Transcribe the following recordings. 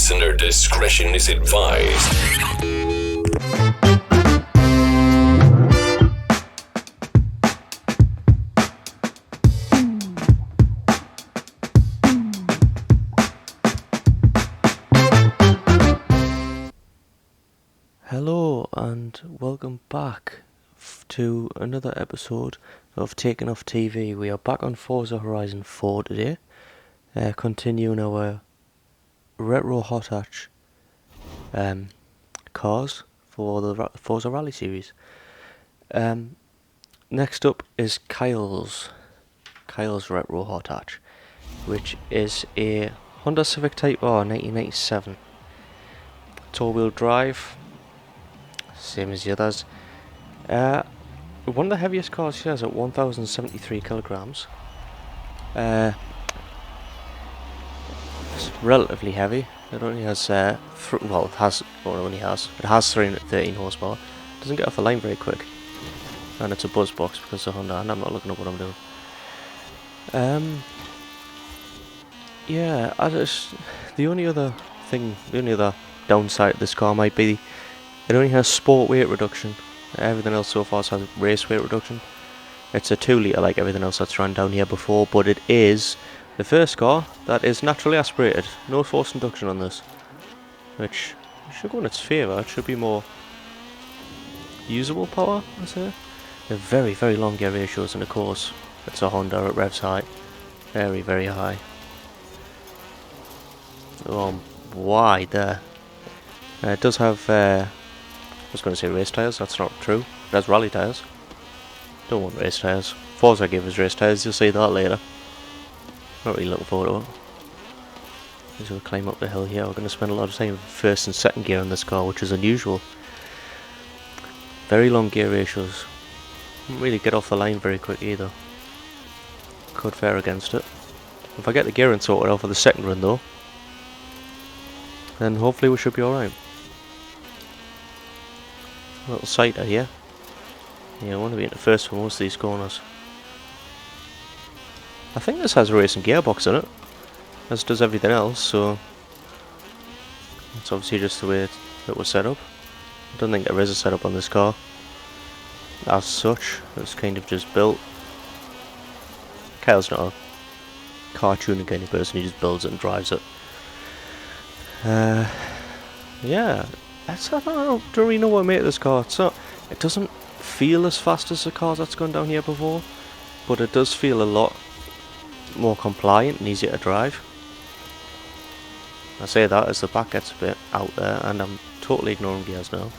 Listener discretion is advised. Hello and welcome back to another episode of TakenOffTV. We are back on Forza Horizon 4 today, continuing our retro hot hatch cars for the Forza Rally series. Next up is Kyle's retro hot hatch, which is a Honda Civic Type R 1997. It's all-wheel drive, same as the others. One of the heaviest cars he has at 1,073 kilograms. It's relatively heavy. It only has it has 313 horsepower. Doesn't get off the line very quick, and it's a buzz box because of Honda. And I'm not looking at what I'm doing. The only other downside of this car might be it only has sport weight reduction. Everything else so far has race weight reduction. It's a 2 litre like everything else that's run down here before, but it is the first car that is naturally aspirated. No forced induction on this, which should go in its favour. It should be more usable power, I say. They're very, very long gear ratios, and of course it's a Honda. It revs high, very, very high. Oh, wide there. It does have I was going to say race tyres, that's not true. It has rally tyres. Don't want race tyres. Forza gave us race tyres, you'll see that later. Not really looking forward to it. As we'll climb up the hill here, we're going to spend a lot of time in first and second gear on this car, which is unusual. Very long gear ratios. Don't really get off the line very quick either. Could fare against it. If I get the gearing sorted out for the second run though, then hopefully we should be alright. A little sighter here. Yeah, I want to be in the first for most of these corners. I think this has a racing gearbox in it, as does everything else, so it's obviously just the way it was set up. I don't think there is a setup on this car as such. It's kind of just built. Kyle's not a car tuning kind of person, he just builds it and drives it. Yeah. I don't really know what to make of this car. It doesn't feel as fast as the cars that's gone down here before, but it does feel a lot more compliant and easier to drive. I say that as the back gets a bit out there, and I'm totally ignoring gears now.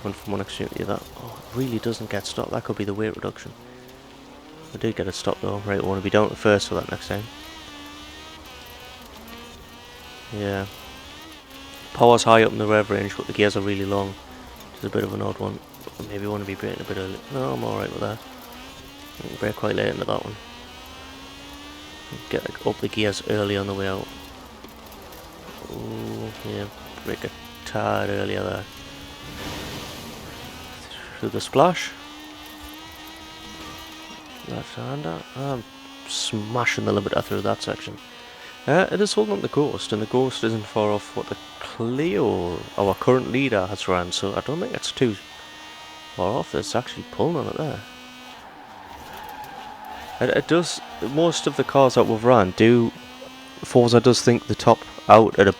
Went from one extreme to the other. Oh, it really doesn't get stopped. That could be the weight reduction. I did get it stopped though. Right, I want to be down to first for that next time. Yeah. Power's high up in the rev range, but the gears are really long, which is a bit of an odd one. Maybe want to be braking a bit early. No, I'm alright with that. I can brake quite late into that one. Get up the gears early on the way out. Ooh, yeah, brake a tad earlier there. Through the splash. Left-hander. I'm smashing the limiter through that section. It is holding up the Ghost, and the Ghost isn't far off what the Clio, our current leader, has ran, so I don't think it's too far off. It's actually pulling on it there. It does, most of the cars that we've ran Forza does think the top out at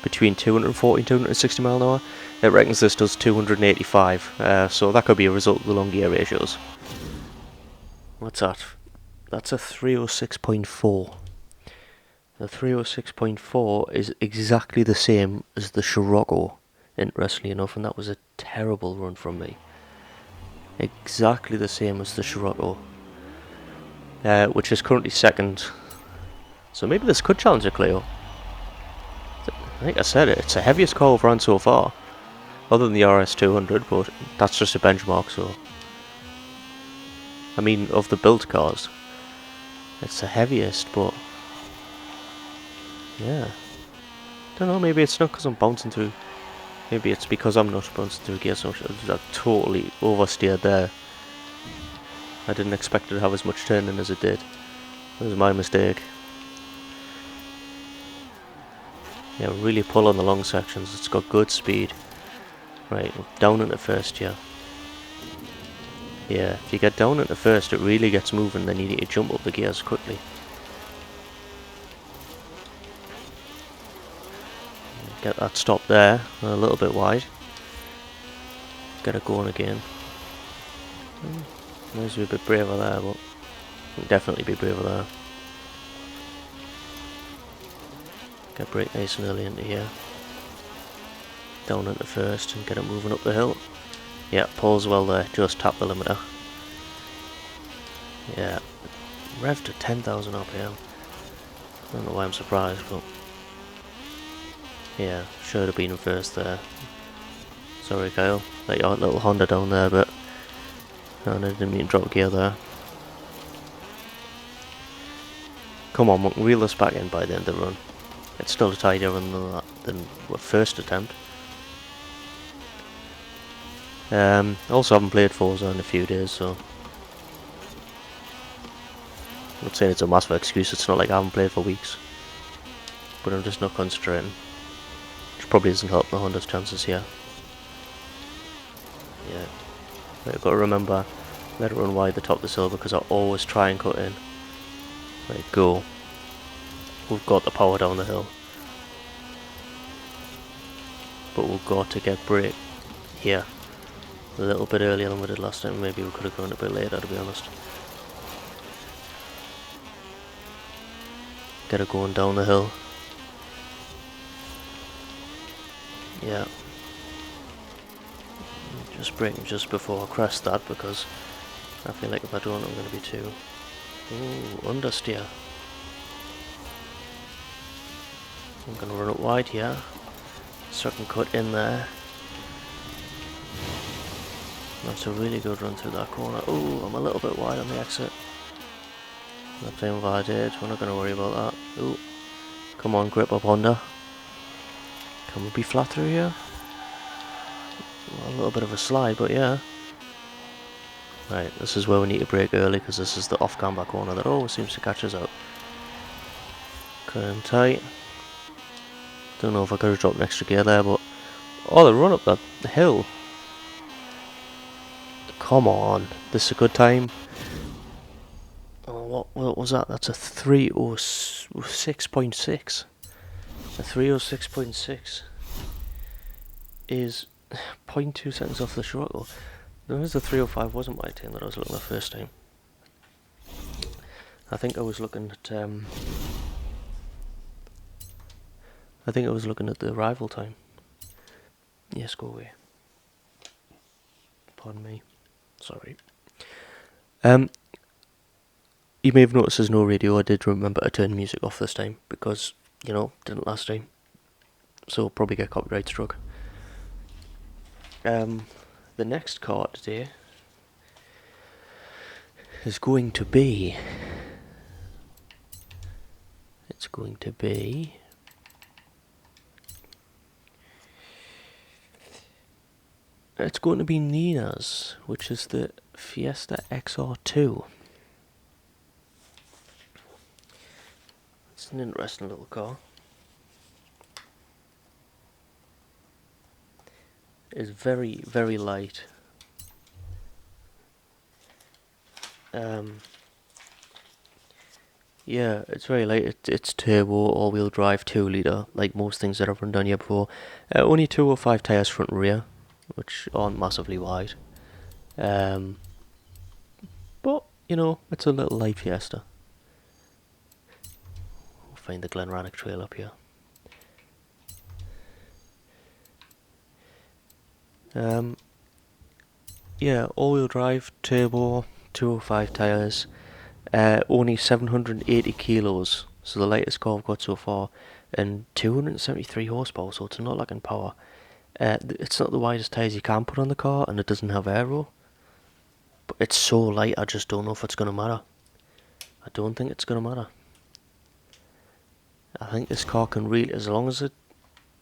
between 240 and 260 mile an hour. It reckons this does 285, so that could be a result of the long gear ratios. What's that? That's a 306.4. The 306.4 is exactly the same as the Scirocco, interestingly enough, and that was a terrible run from me. Exactly the same as the Scirocco, which is currently second. So maybe this could challenge a Clio. I think I said it, it's the heaviest car we've run so far, other than the RS200, but that's just a benchmark, so... I mean, of the built cars, it's the heaviest, but... Yeah. Don't know, maybe it's not because I'm bouncing through. Maybe it's because I'm not bouncing through gears so much. I totally oversteered there. I didn't expect it to have as much turning as it did. It was my mistake. Yeah, really pull on the long sections. It's got good speed. Right, down into first here. Yeah, if you get down into first, it really gets moving. Then you need to jump up the gears quickly. Get that stop there, a little bit wide. Get it going again. Might be a bit braver there, but definitely be braver there. Get brake nice and early into here. Down into first and get it moving up the hill. Yeah, pulls well there, just tap the limiter. Yeah, rev to 10,000 RPM. I don't know why I'm surprised, but yeah, should have been in first there. Sorry Kyle, let your little Honda down there, but I didn't mean to drop gear there. Come on, we can reel this back in by the end of the run. It's still a tidier run than our first attempt. Also haven't played Forza in a few days, so I'm not saying it's a massive excuse. It's not like I haven't played for weeks, but I'm just not concentrating, which probably doesn't help the Honda's chances here. Yeah, but I've got to remember, let it run wide the top of the hill because I always try and cut in. Right, go. We've got the power down the hill, but we've got to get brake here a little bit earlier than we did last time. Maybe we could have gone a bit later, to be honest. Get it going down the hill. Yeah. Just braking just before I crest that because I feel like if I don't I'm going to be too... Ooh, understeer. I'm going to run it wide here so I can cut in there. That's a really good run through that corner. Ooh, I'm a little bit wide on the exit. That's invalid. We're not going to worry about that. Ooh, come on, grip up Honda. Can we be flat through here? Well, a little bit of a slide, but yeah. Right, this is where we need to brake early because this is the off-camber corner that always seems to catch us out. Cut in tight. Don't know if I could have dropped an extra gear there, but... Oh, the run up that hill. Come on, this is a good time. Oh, what was that? That's a 306.6. A 306.6 is 0.2 seconds off the throttle. Notice the 305 wasn't my time that I was looking at first time. I think I was looking at the arrival time. Yes, go away. Pardon me. Sorry. You may have noticed there's no radio. I did remember to turn music off this time because, you know, didn't last time. So I'll probably get copyright struck. The next car today is going to be... It's going to be Nina's, which is the Fiesta XR2. It's an interesting little car. It's very, very light. Yeah, it's very light. It's turbo, all-wheel drive, 2 litre, like most things that I've run down here before. Only 205 tyres front and rear, which aren't massively wide. But, you know, it's a little light Fiesta. We'll find the Glen Rannoch Trail up here. Yeah, all-wheel drive, turbo, 205 tyres. Only 780 kilos, so the lightest car I've got so far, and 273 horsepower, so it's not lacking power. It's not the widest tyres you can put on the car, and it doesn't have aero, but it's so light I just don't know if it's going to matter. I don't think it's going to matter. I think this car can really, as long as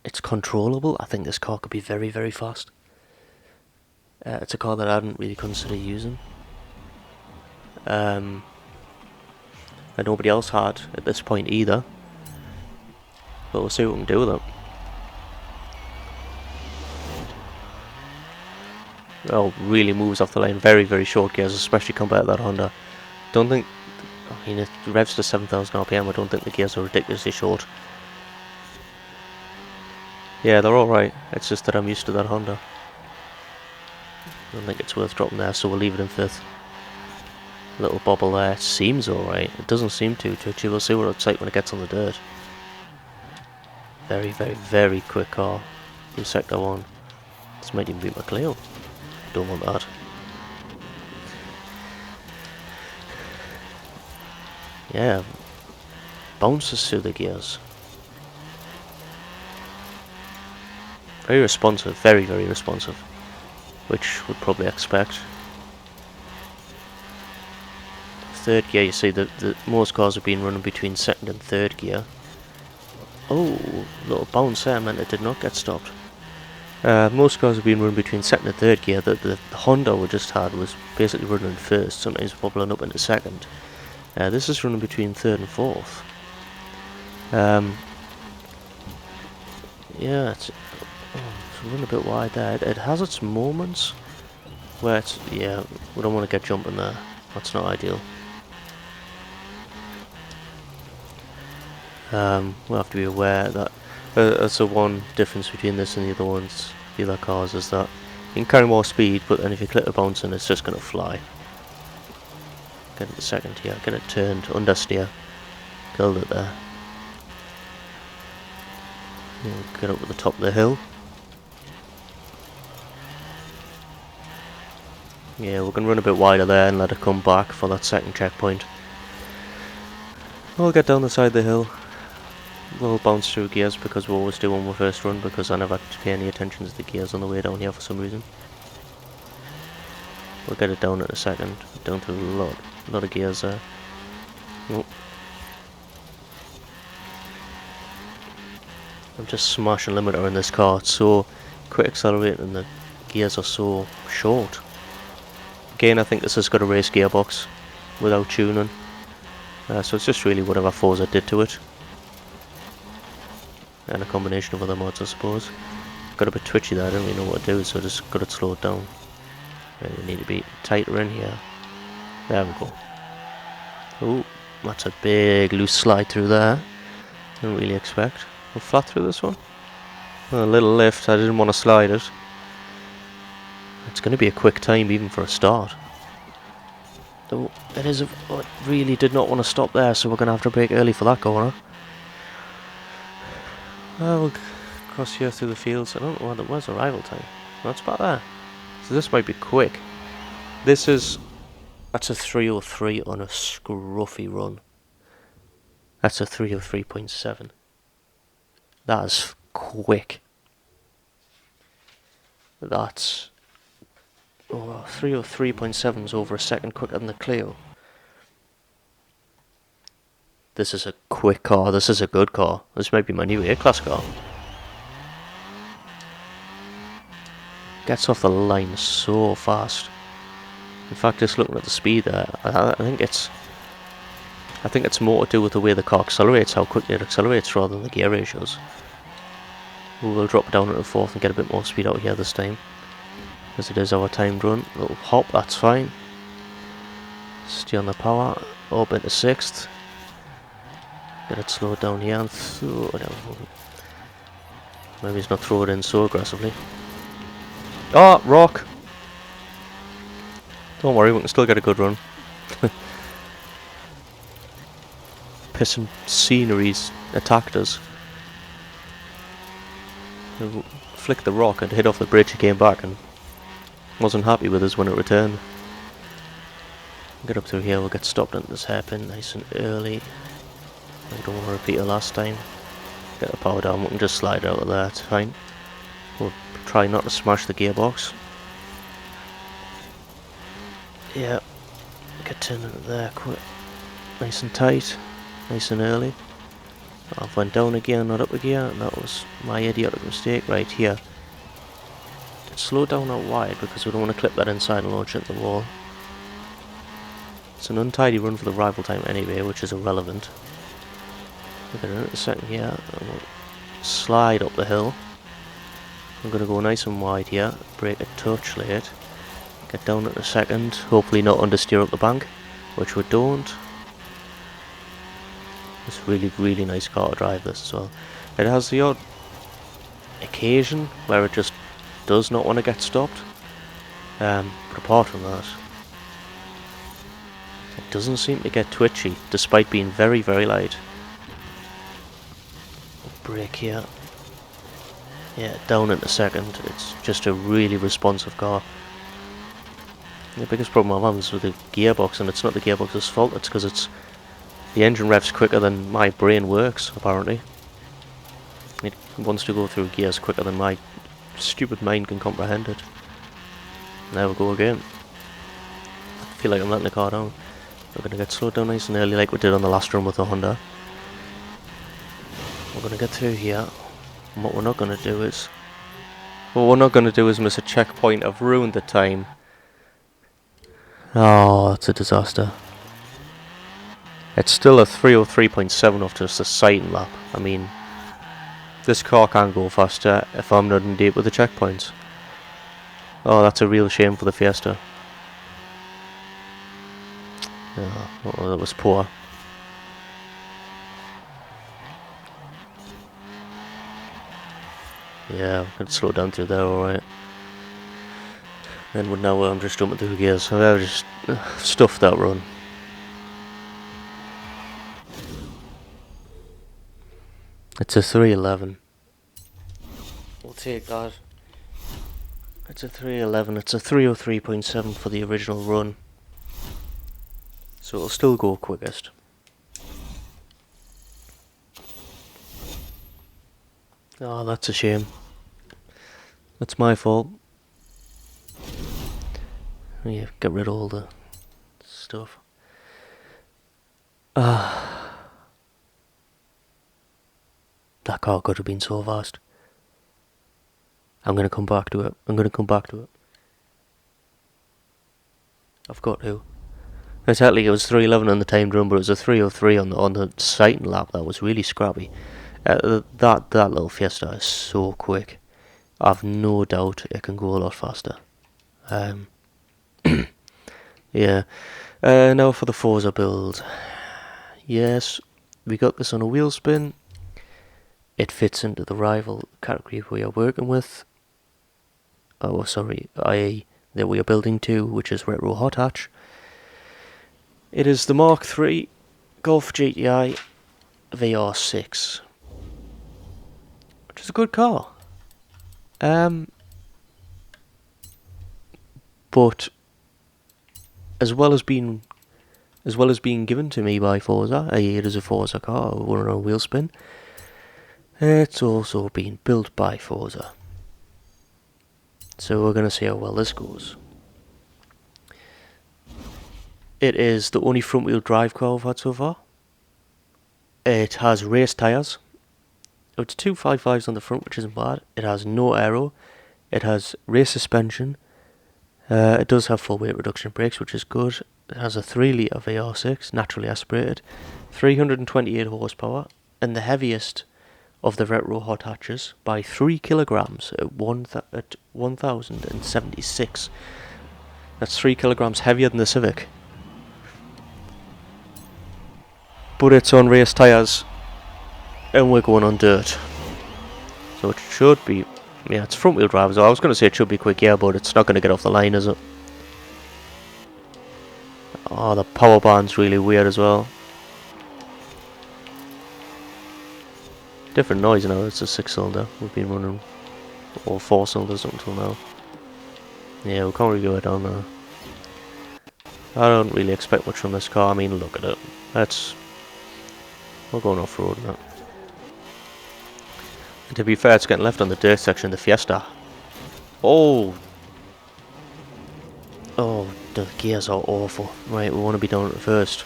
it's controllable, I think this car could be very, very fast. It's a car that I hadn't really considered using. And nobody else had at this point either. But we'll see what we can do with it. Oh, really moves off the line. Very, very short gears, especially compared to that Honda. Don't think... I mean, it revs to 7,000 RPM. I don't think the gears are ridiculously short. Yeah, they're alright. It's just that I'm used to that Honda. I don't think it's worth dropping there, so we'll leave it in 5th. Little bobble there. It seems alright. It doesn't seem too touchy. We'll see what it's like when it gets on the dirt. Very, very, very quick car. In sector 1. This might even be my Clio. Don't want that. Yeah. Bounces through the gears. Very responsive. Very, very responsive. Which would probably expect. 3rd gear, you see that most cars have been running between 2nd and 3rd gear. Oh, little bounce there meant it did not get stopped. Most cars have been running between 2nd and 3rd gear. The Honda we just had was basically running in 1st, sometimes wobbling up into 2nd. This is running between 3rd and 4th. Yeah, it's running a bit wide there. It has its moments where it's... yeah, we don't want to get jumping there. That's not ideal. We'll have to be aware that that's the one difference between this and the other cars, is that you can carry more speed, but then if you clip a bounce in, it's just going to fly. Get it to 2nd here, get it turned, understeer, killed it there. We'll get up to the top of the hill. Yeah, we're going to run a bit wider there and let it come back for that 2nd checkpoint. We'll get down the side of the hill. We'll bounce through gears because we always do on our first run, because I never pay any attention to the gears on the way down here for some reason. We'll get it down in a second. Down to a lot of gears there. Oh. I'm just smashing limiter in this car. It's so quick accelerating and the gears are so short. Again, I think this has got a race gearbox without tuning. So it's just really whatever Forza did to it. And a combination of other mods, I suppose. Got a bit twitchy there, I didn't really know what to do, so I just got it slowed down. Really need to be tighter in here. There we go. Oh, that's a big loose slide through there. Didn't really expect. We'll flat through this one. A little lift, I didn't want to slide it. It's going to be a quick time even for a start. Oh, it is. It really did not want to stop there, so we're going to have to brake early for that corner. We'll cross here through the fields. I don't know where's arrival time. That's about there. So this might be quick. That's a 303 on a scruffy run. That's a 303.7. That is quick. That's... oh, 303.7 is over a second quicker than the Clio. This is a quick car. This is a good car. This might be my new A-Class car. Gets off the line so fast. In fact, just looking at the speed there, I think it's more to do with the way the car accelerates, how quickly it accelerates, rather than the gear ratios. We will drop down into 4th and get a bit more speed out here this time, as it is our timed run. A little hop, that's fine. Stay on the power, up into 6th. Get it slowed down here and throw it out. Maybe he's not throw it in so aggressively. Oh, rock! Don't worry, we can still get a good run. Pissing sceneries attacked us. We flicked the rock and hit off the bridge. He came back and wasn't happy with us when it returned. Get up through here, we'll get stopped into this hairpin nice and early. I don't want to repeat it last time. Get the power down, we can just slide out of there, it's fine. We'll try not to smash the gearbox. Yeah, get turned into there quick. Nice and tight, nice and early. I've went down again, not up again, and that was my idiotic mistake right here. Slow down out wide because we don't want to clip that inside and launch it into the wall. It's an untidy run for the arrival time anyway, which is irrelevant. We'll get in at the second here, and we'll slide up the hill. I'm going to go nice and wide here, brake a touch late, get down in a second, hopefully not understeer up the bank, which we don't. It's a really, really nice car to drive this as well. It has the odd occasion where it just does not want to get stopped, but apart from that, it doesn't seem to get twitchy despite being very, very light. Brake here. Yeah, down in a second. It's just a really responsive car. The biggest problem I'm having is with the gearbox, and it's not the gearbox's fault, it's because the engine revs quicker than my brain works, apparently. It wants to go through gears quicker than my stupid mind can comprehend it. There we go again. I feel like I'm letting the car down. We're going to get slowed down nice and early like we did on the last run with the Honda. We're going to get through here. And what we're not going to do is miss a checkpoint. I've ruined the time. Oh, that's a disaster. It's still a 303.7 off just a sighting lap. I mean, this car can't go faster if I'm not in deep with the checkpoints. Oh, that's a real shame for the Fiesta. Oh, that was poor. Yeah, I can slow down through there, alright. Then now I'm just jumping through gears, so I've just stuffed that run. It's a 311. We'll take that. It's a 311, it's a 303.7 for the original run. So it'll still go quickest. Oh, that's a shame. That's my fault. Yeah, get rid of all the stuff. That car could have been so fast. I'm going to come back to it. I've got to. Exactly, it was 311 on the timed run, but it was a 303 on the sighting lap. That was really scrappy. That little Fiesta is so quick. I've no doubt it can go a lot faster. Yeah. Now for the Forza build. Yes, we got this on a wheel spin. It fits into the rival category we are working with. Oh, sorry, that we are building to, which is Retro Hot Hatch. It is the Mark III Golf GTI VR6, which is a good car. But as well as being given to me by Forza, it is a Forza car, one on a wheel spin. It's also been built by Forza. So we're going to see how well this goes. It is the only front wheel drive car we've had so far. It has race tyres. It's 255s on the front, which isn't bad. It has no aero. It has race suspension. It does have full weight reduction brakes, which is good. It has a 3 litre VR6, naturally aspirated, 328 horsepower, and the heaviest of the retro hot hatches by 3 kilograms at 1,076. That's 3 kilograms heavier than the Civic. But it's on race tyres, and we're going on dirt. So it should be, yeah, it's front wheel drive. So I was going to say it should be quick, yeah, but it's not going to get off the line, is it? Oh, the power band's really weird as well. Different noise now, it's a 6-cylinder. We've been running all 4 cylinders up until now. Yeah, we can't really go down there. I don't really expect much from this car. I mean, look at it. We're going off-road now. And to be fair, it's getting left on the dirt section, the Fiesta. Oh, the gears are awful. Right, we want to be down at first.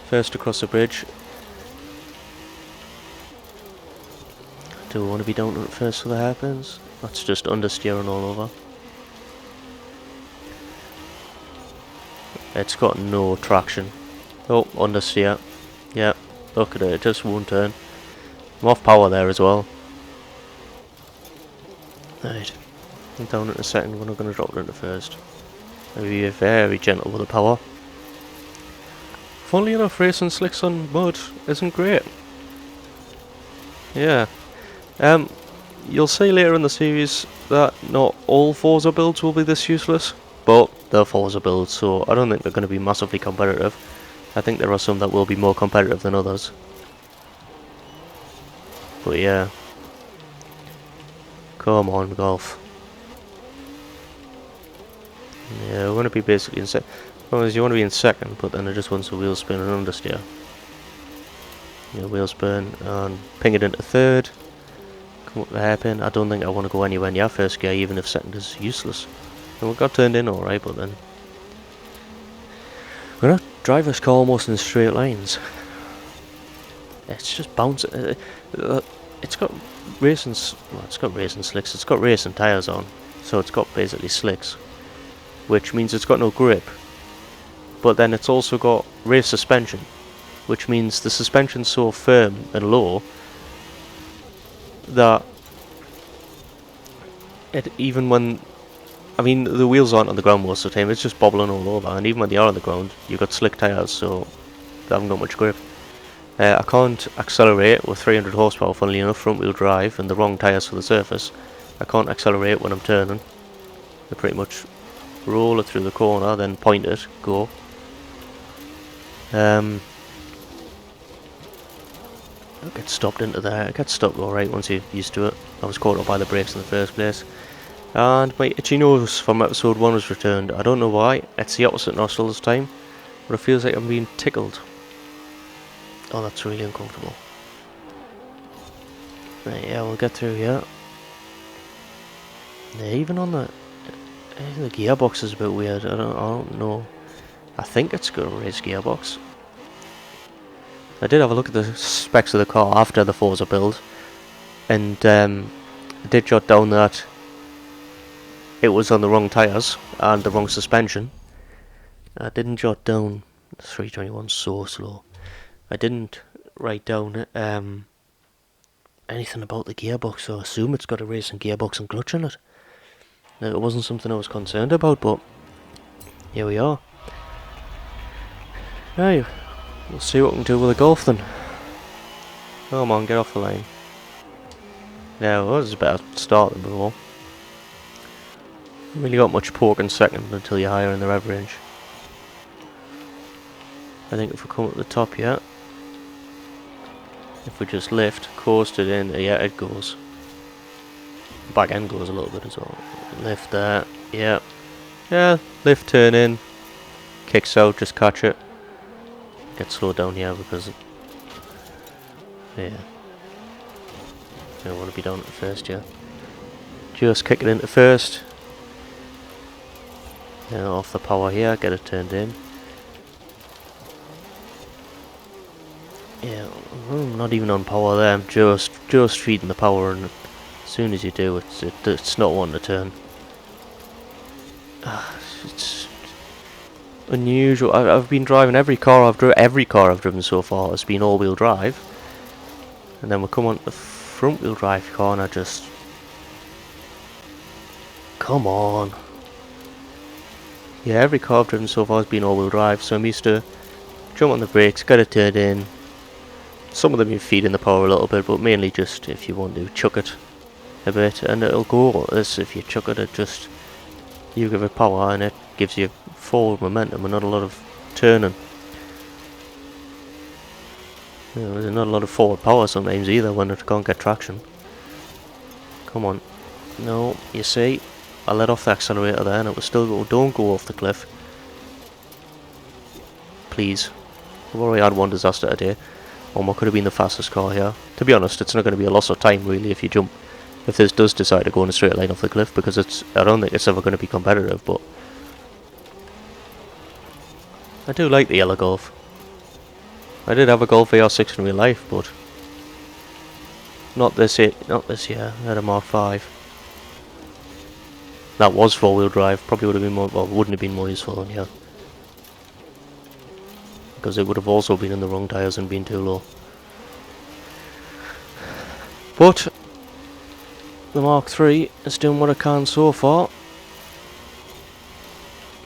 First across the bridge. Do we want to be down at first for the hairpins? That's just understeering all over. It's got no traction. Oh, understeer. Yeah, look at it, it just won't turn. I'm off power there as well. Right. I'm down into second, we're not going to drop it into first. Maybe be very gentle with the power. Funnily enough, racing slicks on mud isn't great. Yeah. You'll see later in the series that not all Forza builds will be this useless, but they're Forza builds, so I don't think they're going to be massively competitive. I think there are some that will be more competitive than others. But yeah. Come on, Golf. Yeah, we're going to be basically in second. Well, as you want to be in second, but then it just wants a wheel spin and understeer. Yeah, wheel spin and ping it into third. Come up the hairpin. I don't think I want to go anywhere near first gear, even if second is useless. And we got turned in alright, but then we're gonna drive this car almost in straight lines. It's just bouncing. It's got racing. Well, it's got racing slicks. It's got racing tires on, so it's got basically slicks, which means it's got no grip. But then it's also got race suspension, which means the suspension's so firm and low that it, even when, I mean, the wheels aren't on the ground most of the time, it's just bobbling all over, and even when they are on the ground, you've got slick tyres, so they haven't got much grip. I can't accelerate with 300 horsepower, funnily enough, front wheel drive, and the wrong tyres for the surface. I can't accelerate when I'm turning. I pretty much roll it through the corner, then point it, go. I'll get stopped into there. It gets stopped alright once you're used to it. I was caught up by the brakes in the first place. And my itchy nose from episode 1 was returned. I don't know why. It's the opposite nostril this time, but it feels like I'm being tickled. Oh, that's really uncomfortable. Right, yeah, we'll get through here. Yeah, even on the gearbox is a bit weird. I don't know. I think it's got a race gearbox. I did have a look at the specs of the car after the Forza build, and I did jot down that it was on the wrong tyres and the wrong suspension. I didn't jot down 321 so slow. I didn't write down anything about the gearbox, so I assume it's got a racing gearbox and clutch in it. It wasn't something I was concerned about, but here we are. Right, we'll see what we can do with the Golf then. Come on, get off the line. Yeah, well, this is a better start than before. Haven't really got much pork in second until you're higher in the rev range. I think if we come up the top here, if we just lift, coast it in, yeah, it goes. Back end goes a little bit as well. Lift there, yeah. Yeah, lift, turn in, kicks out, just catch it. Get slowed down here because, yeah. I don't want to be down at first, yeah. Just kick it into first. Yeah, off the power here, get it turned in. Yeah, I'm not even on power there, I'm just feeding the power, and as soon as you do, it's not wanting to turn. It's unusual. I've been driving every car I've driven so far has been all-wheel drive, and then we come on to the front-wheel drive car, and I just, come on. Yeah, every car I've driven so far has been all-wheel drive, so I'm used to jump on the brakes, get it turned in. Some of them you feed in the power a little bit, but mainly just if you want to chuck it a bit, and it'll go. As if you chuck it, you give it power, and it gives you forward momentum and not a lot of turning. You know, there's not a lot of forward power sometimes either when it can't get traction. Come on. No, you see, I let off the accelerator there and it was still go. Don't go off the cliff. Please. We've already had one disaster today. What could have been the fastest car here. To be honest, it's not going to be a loss of time really if you jump. If this does decide to go in a straight line off the cliff, because I don't think it's ever going to be competitive, but I do like the yellow Golf. I did have a Golf AR6 in real life, but not this year. I had a Mark 5. That was 4-wheel drive. Probably would have been more. Well, wouldn't have been more useful than yeah. Because it would have also been in the wrong tyres and been too low. But the Mark III is doing what it can so far.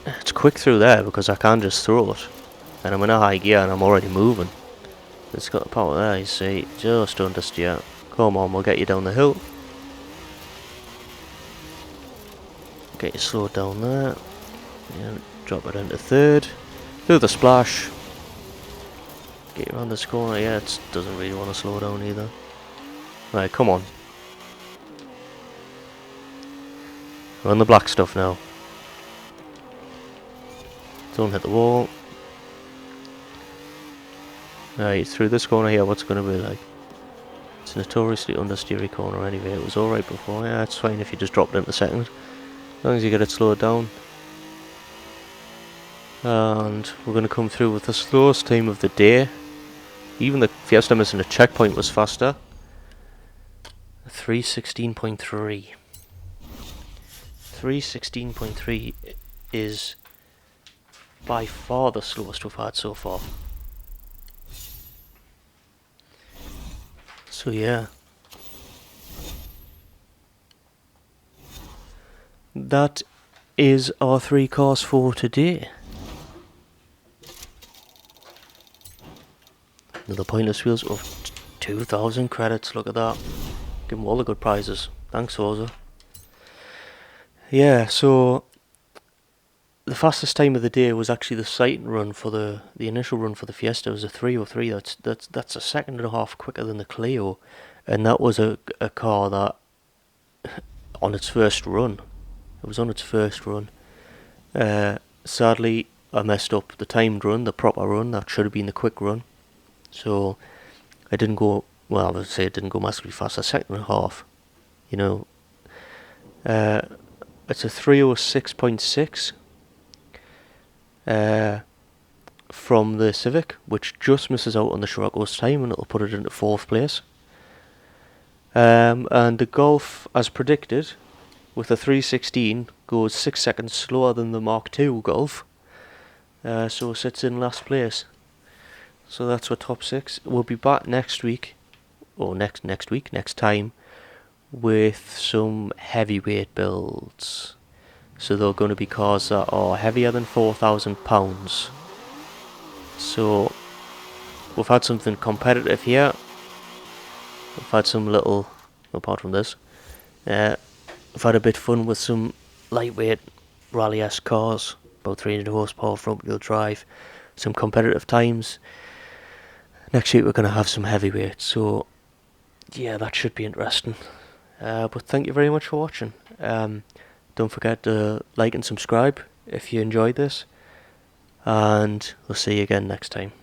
It's quick through there because I can just throw it. And I'm in a high gear and I'm already moving. It's got the power there, you see, just understeer. Come on, we'll get you down the hill. Get you slowed down there. Yeah, drop it into third. Do the splash. Get you around this corner. Yeah, it doesn't really want to slow down either. Right, come on. We're on the black stuff now. Don't hit the wall. Right, through this corner here, what's it going to be like? It's a notoriously understeery corner anyway. It was alright before. Yeah, it's fine if you just drop it into second. As long as you get it slowed down. And we're going to come through with the slowest time of the day. Even the Fiesta missing a checkpoint was faster. 3:16.3. 3:16.3 is by far the slowest we've had so far. So yeah. That is our 3 cars for today. Another pointless wheels of 2,000 credits, look at that. Give them all the good prizes. Thanks, Forza. Yeah, so the fastest time of the day was actually the sighting run for the initial run for the Fiesta. It was a 3:03. That's a second and a half quicker than the Clio, and that was a car that on its first run. It was on its first run. Sadly, I messed up the timed run, the proper run. That should have been the quick run. So I didn't go. Well, I would say it didn't go massively fast. A second and a half. You know. It's a 3:06.6. From the Civic, which just misses out on the Scirocco's time, and it'll put it into 4th place. And the Golf, as predicted, with a 3:16, goes 6 seconds slower than the Mark II Golf, so sits in last place. So that's our top 6. We'll be back next week, or next time, with some heavyweight builds. So they're going to be cars that are heavier than £4,000. So we've had something competitive here. We've had some little, apart from this, we've had a bit of fun with some lightweight rally-esque cars, about 300 horsepower front wheel drive, some competitive times. Next week we're going to have some heavyweights, so yeah, that should be interesting. But thank you very much for watching. Don't forget to like and subscribe if you enjoyed this, and we'll see you again next time.